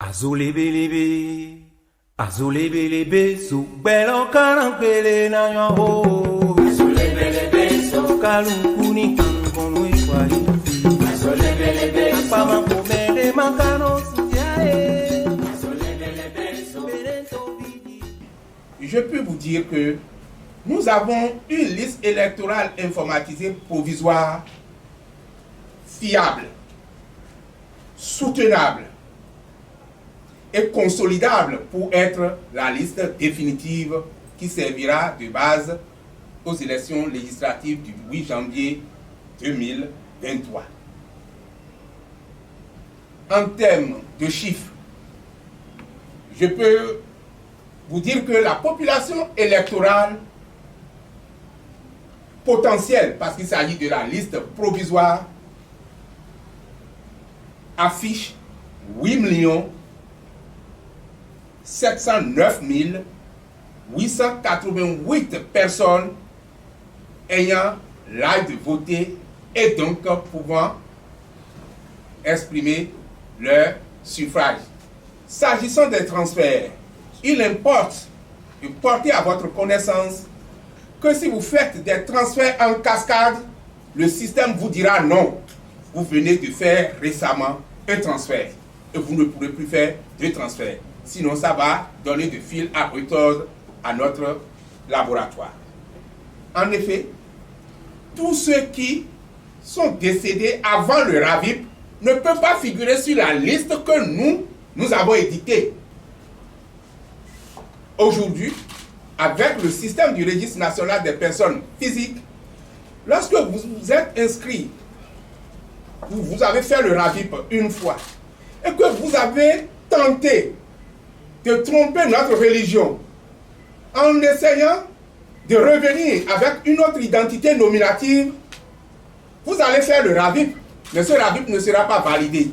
Azulebelebe, azulebelebe, su belo karampele na yo ho. Azulebelebe, so kalukuni kankono ikwali. Azulebelebe, apama komele makano siae. Azulebelebe, so berento vidi. Je peux vous dire que nous avons une liste électorale informatisée provisoire, fiable, soutenable et consolidable pour être la liste définitive qui servira de base aux élections législatives du 8 janvier 2023. En termes de chiffres, je peux vous dire que la population électorale potentielle, parce qu'il s'agit de la liste provisoire, affiche 8 709 888 personnes ayant l'âge de voter et donc pouvant exprimer leur suffrage. S'agissant des transferts, il importe de porter à votre connaissance que si vous faites des transferts en cascade, le système vous dira non. Vous venez de faire récemment un transfert et vous ne pourrez plus faire de transfert. Sinon, ça va donner de fil à retordre à notre laboratoire. En effet, tous ceux qui sont décédés avant le RAVIP ne peuvent pas figurer sur la liste que nous avons éditée. Aujourd'hui, avec le système du registre national des personnes physiques, lorsque vous êtes inscrit, vous avez fait le RAVIP une fois, et que vous avez tenté de tromper notre religion en essayant de revenir avec une autre identité nominative, vous allez faire le RAVIP, mais ce RAVIP ne sera pas validé.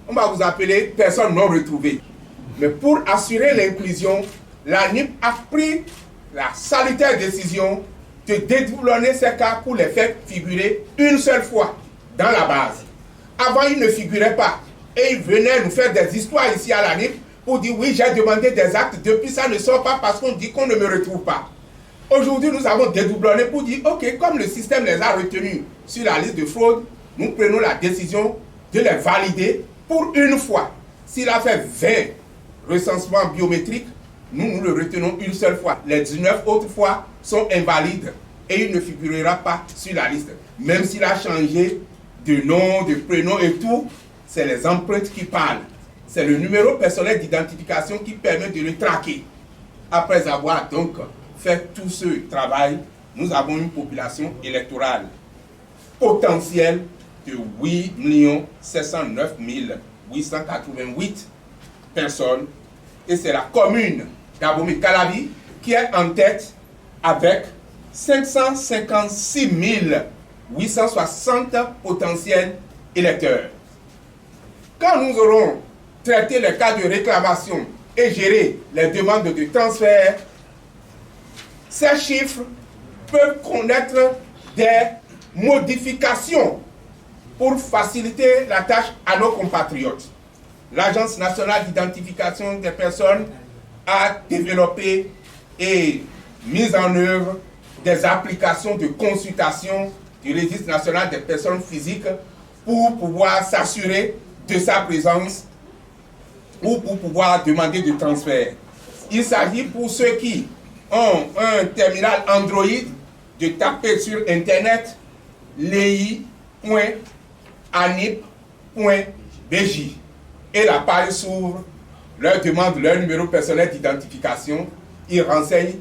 On va vous appeler personne non retrouvée. Mais pour assurer l'inclusion, l'ANIP a pris la salutaire décision de dédoublonner ces cas pour les faire figurer une seule fois dans la base. Avant, ils ne figuraient pas. Et ils venaient nous faire des histoires ici à l'ANIP pour dire oui, j'ai demandé des actes, depuis ça ne sort pas parce qu'on dit qu'on ne me retrouve pas. Aujourd'hui, nous avons dédoublonné pour dire ok, comme le système les a retenus sur la liste de fraude, nous prenons la décision de les valider pour une fois. S'il a fait 20 recensements biométriques, nous le retenons une seule fois. Les 19 autres fois sont invalides et il ne figurera pas sur la liste. Même s'il a changé de nom, de prénom et tout, c'est les empreintes qui parlent. C'est le numéro personnel d'identification qui permet de le traquer. Après avoir donc fait tout ce travail, nous avons une population électorale potentielle de 8 709 888 personnes. Et c'est la commune d'Abomey-Calavi qui est en tête avec 556 860 potentiels électeurs. Quand nous aurons traité les cas de réclamation et géré les demandes de transfert, ces chiffres peuvent connaître des modifications pour faciliter la tâche à nos compatriotes. L'Agence nationale d'identification des personnes a développé et mis en œuvre des applications de consultation du registre national des personnes physiques pour pouvoir s'assurer de sa présence ou pour pouvoir demander de transfert. Il s'agit pour ceux qui ont un terminal Android de taper sur internet lei.anip.bj et la page s'ouvre, leur demande leur numéro personnel d'identification, ils renseignent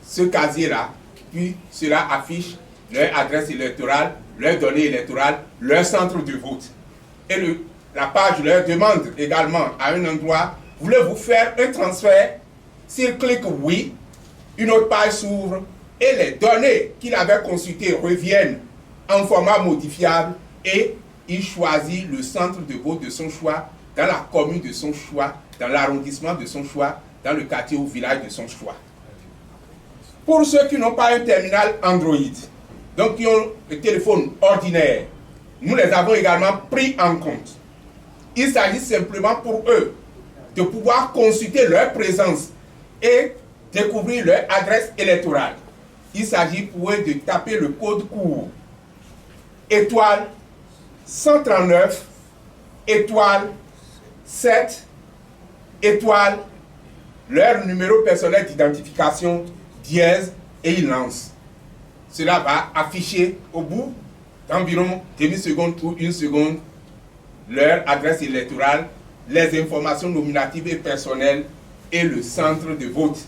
ce casier-là, puis cela affiche leur adresse électorale, leurs données électorales, leur centre de vote. Et la page leur demande également à un endroit, voulez-vous faire un transfert? S'ils cliquent oui, une autre page s'ouvre et les données qu'il avait consultées reviennent en format modifiable et il choisit le centre de vote de son choix dans la commune de son choix, dans l'arrondissement de son choix, dans le quartier ou village de son choix. Pour ceux qui n'ont pas un terminal Android, donc qui ont le téléphone ordinaire, nous les avons également pris en compte. Il s'agit simplement pour eux de pouvoir consulter leur présence et découvrir leur adresse électorale. Il s'agit pour eux de taper le code court étoile 139 étoile 7 étoile leur numéro personnel d'identification dièse et ils lancent. Cela va afficher au bout d'environ demi-seconde ou une seconde leur adresse électorale, les informations nominatives et personnelles et le centre de vote.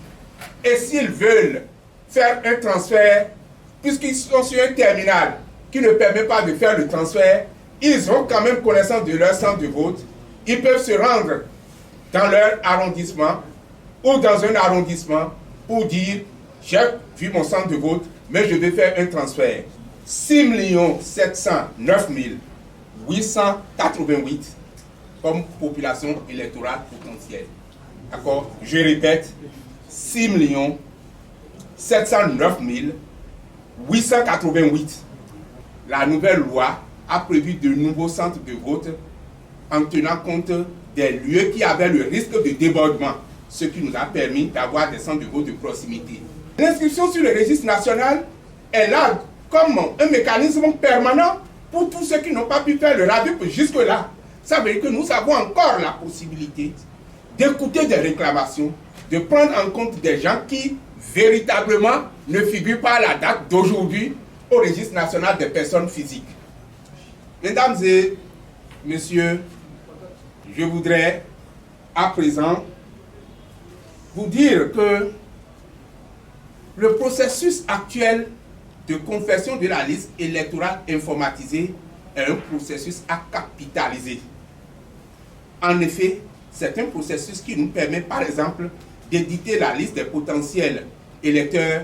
Et s'ils veulent faire un transfert, puisqu'ils sont sur un terminal qui ne permet pas de faire le transfert, ils ont quand même connaissance de leur centre de vote. Ils peuvent se rendre dans leur arrondissement ou dans un arrondissement pour dire « J'ai vu mon centre de vote, mais je vais faire un transfert. » 6 709 888 comme population électorale potentielle. D'accord? Je répète, 6 709 888. La nouvelle loi a prévu de nouveaux centres de vote en tenant compte des lieux qui avaient le risque de débordement, ce qui nous a permis d'avoir des centres de vote de proximité. L'inscription sur le registre national est là comme un mécanisme permanent pour tous ceux qui n'ont pas pu faire le RAVIP jusque-là. Ça veut dire que nous avons encore la possibilité d'écouter des réclamations, de prendre en compte des gens qui véritablement ne figurent pas à la date d'aujourd'hui au registre national des personnes physiques. Mesdames et messieurs, je voudrais à présent vous dire que le processus actuel de confection de la liste électorale informatisée est un processus à capitaliser. En effet, c'est un processus qui nous permet, par exemple, d'éditer la liste des potentiels électeurs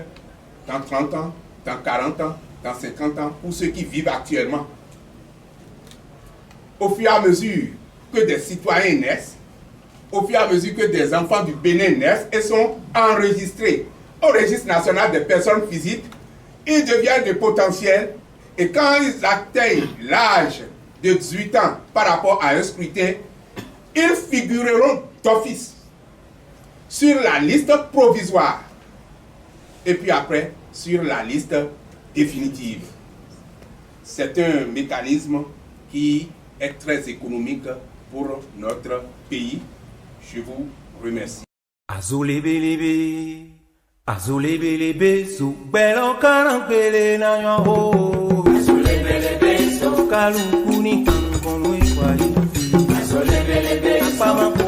dans 30 ans, dans 40 ans, dans 50 ans, pour ceux qui vivent actuellement. Au fur et à mesure que des citoyens naissent, au fur et à mesure que des enfants du Bénin naissent et sont enregistrés au registre national des personnes physiques, ils deviennent des potentiels et quand ils atteignent l'âge de 18 ans par rapport à un scrutin, ils figureront d'office sur la liste provisoire et puis après sur la liste définitive. C'est un mécanisme qui est très économique pour notre pays. Je vous remercie. Azulebelebe su belo karampele na yo ho. Azulebelebe su kalukuni kankono ikwali. Azulebelebe su